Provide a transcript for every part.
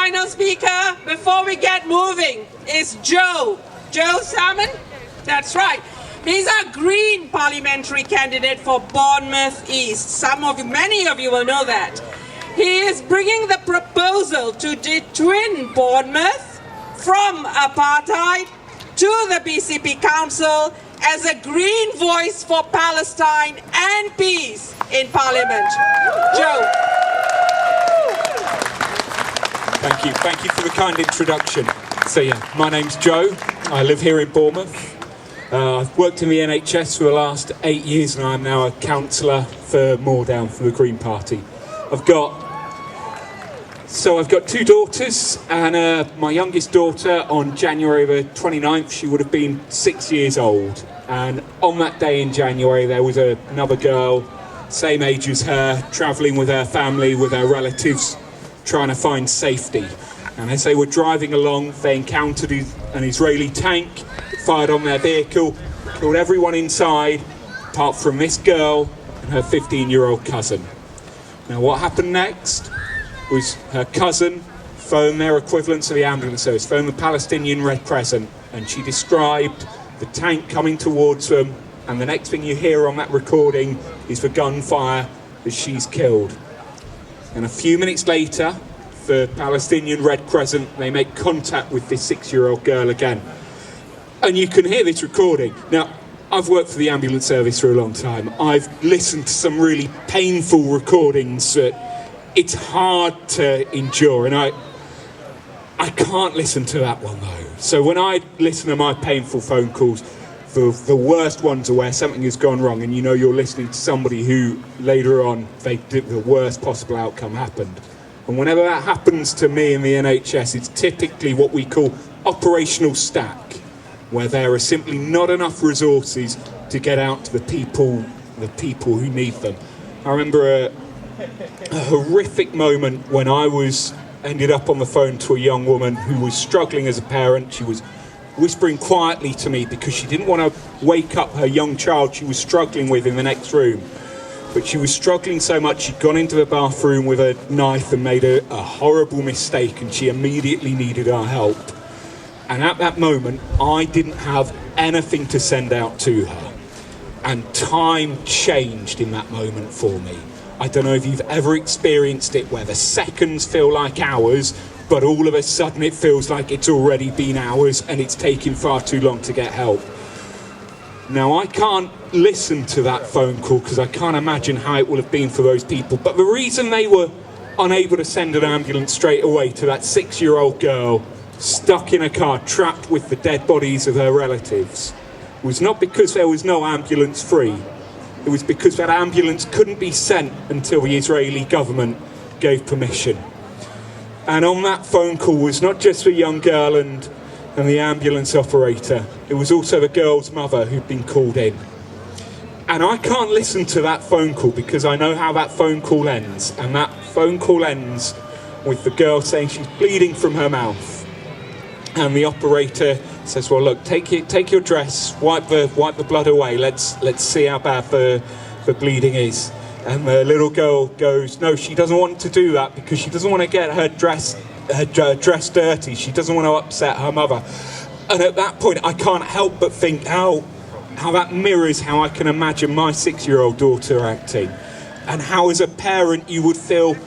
final speaker, before we get moving, is Joe. Joe Salmon? That's right. He's our Green parliamentary candidate for Bournemouth East. Many of you will know that. He is bringing the proposal to de-twin Bournemouth from apartheid to the BCP Council as a Green voice for Palestine and peace in Parliament. Joe. Thank you for the kind introduction. So yeah, my name's Joe. I live here in Bournemouth. I've worked in the NHS for the last 8 years and I'm now a councillor for Moordown for the Green Party. I've got 2 daughters, and my youngest daughter on January the 29th, she would have been 6 years old. And on that day in January, there was another girl, same age as her, travelling with her family, with her relatives, trying to find safety. And as they were driving along, they encountered an Israeli tank, fired on their vehicle, killed everyone inside, apart from this girl and her 15-year-old cousin. Now what happened next was her cousin phoned their equivalents of the ambulance service, phoned the Palestinian Red Crescent, and she described the tank coming towards them, and the next thing you hear on that recording is the gunfire as she's killed. And a few minutes later, the Palestinian Red Crescent, they make contact with this 6-year-old girl again. And you can hear this recording. Now, I've worked for the ambulance service for a long time. I've listened to some really painful recordings that it's hard to endure, and I can't listen to that one though. So when I listen to my painful phone calls, the worst ones are where something has gone wrong and you know you're listening to somebody who later on the worst possible outcome happened. And whenever that happens to me in the NHS, it's typically what we call operational stack, where there are simply not enough resources to get out to the people who need them. I remember a horrific moment when I ended up on the phone to a young woman who was struggling as a parent. She was whispering quietly to me because she didn't want to wake up her young child she was struggling with in the next room. But she was struggling so much, she'd gone into the bathroom with a knife and made a horrible mistake, and she immediately needed our help. And at that moment, I didn't have anything to send out to her. And time changed in that moment for me. I don't know if you've ever experienced it where the seconds feel like hours, but all of a sudden it feels like it's already been hours and it's taken far too long to get help. Now, I can't listen to that phone call because I can't imagine how it would have been for those people. But the reason they were unable to send an ambulance straight away to that 6-year-old girl stuck in a car, trapped with the dead bodies of her relatives, was not because there was no ambulance free. It was because that ambulance couldn't be sent until the Israeli government gave permission. And on that phone call was not just the young girl and the ambulance operator, it was also the girl's mother who'd been called in. And I can't listen to that phone call because I know how that phone call ends. And that phone call ends with the girl saying she's bleeding from her mouth. And the operator says, well, look, take your dress, wipe the blood away. Let's see how bad the bleeding is. And the little girl goes, no, she doesn't want to do that because she doesn't want to get her dress dirty. She doesn't want to upset her mother. And at that point, I can't help but think how that mirrors how I can imagine my 6-year-old daughter acting. And how as a parent you would feel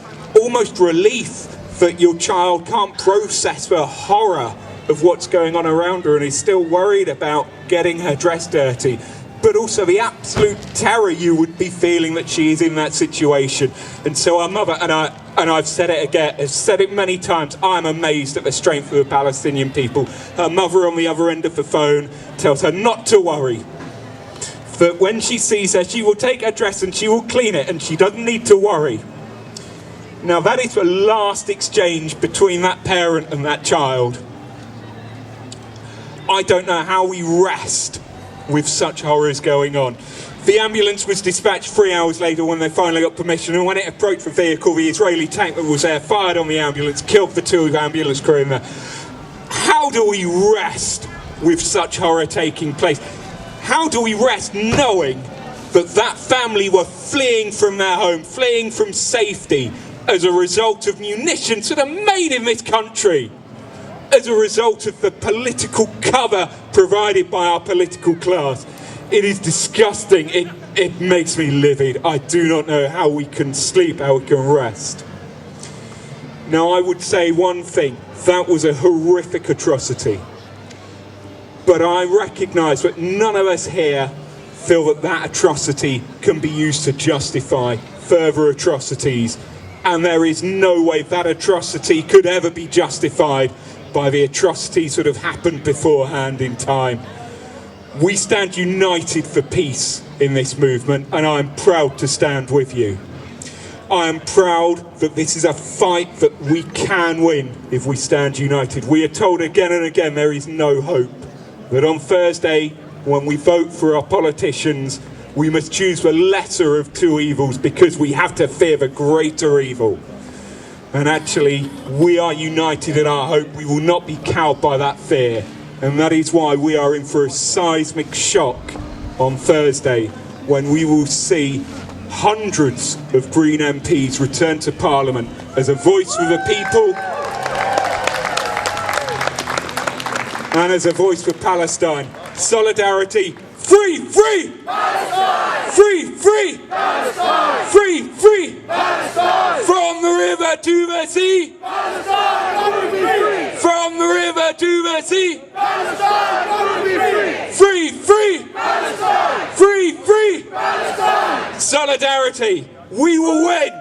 almost relief that your child can't process the horror of what's going on around her and is still worried about getting her dress dirty, but also the absolute terror you would be feeling that she is in that situation. And so our mother, and I've said it again, I've said it many times, I'm amazed at the strength of the Palestinian people. Her mother on the other end of the phone tells her not to worry, that when she sees her, she will take her dress and she will clean it and she doesn't need to worry. Now that is the last exchange between that parent and that child. I don't know how we rest with such horrors going on. The ambulance was dispatched 3 hours later when they finally got permission, and when it approached the vehicle, the Israeli tank that was there fired on the ambulance, killed the 2 ambulance crew in there. How do we rest with such horror taking place? How do we rest knowing that that family were fleeing from their home, fleeing from safety, as a result of munitions that are made in this country, as a result of the political cover provided by our political class. It is disgusting. It makes me livid. I do not know how we can sleep, how we can rest. Now, I would say one thing. That was a horrific atrocity. But I recognise that none of us here feel that that atrocity can be used to justify further atrocities. And there is no way that atrocity could ever be justified by the atrocities that have happened beforehand in time. We stand united for peace in this movement, and I'm proud to stand with you. I am proud that this is a fight that we can win if we stand united. We are told again and again there is no hope. That on Thursday, when we vote for our politicians, we must choose the lesser of two evils because we have to fear the greater evil. And actually, we are united in our hope. We will not be cowed by that fear. And that is why we are in for a seismic shock on Thursday, when we will see hundreds of Green MPs return to Parliament as a voice for the people and as a voice for Palestine. Solidarity. Free, free! Palestine! Free, free! Palestine! Free, free! Palestine! From the river to the sea! Palestine! Free! From the river to the sea! Palestine! Free! Free, free! Palestine! Free, free! Palestine! Solidarity. We will win!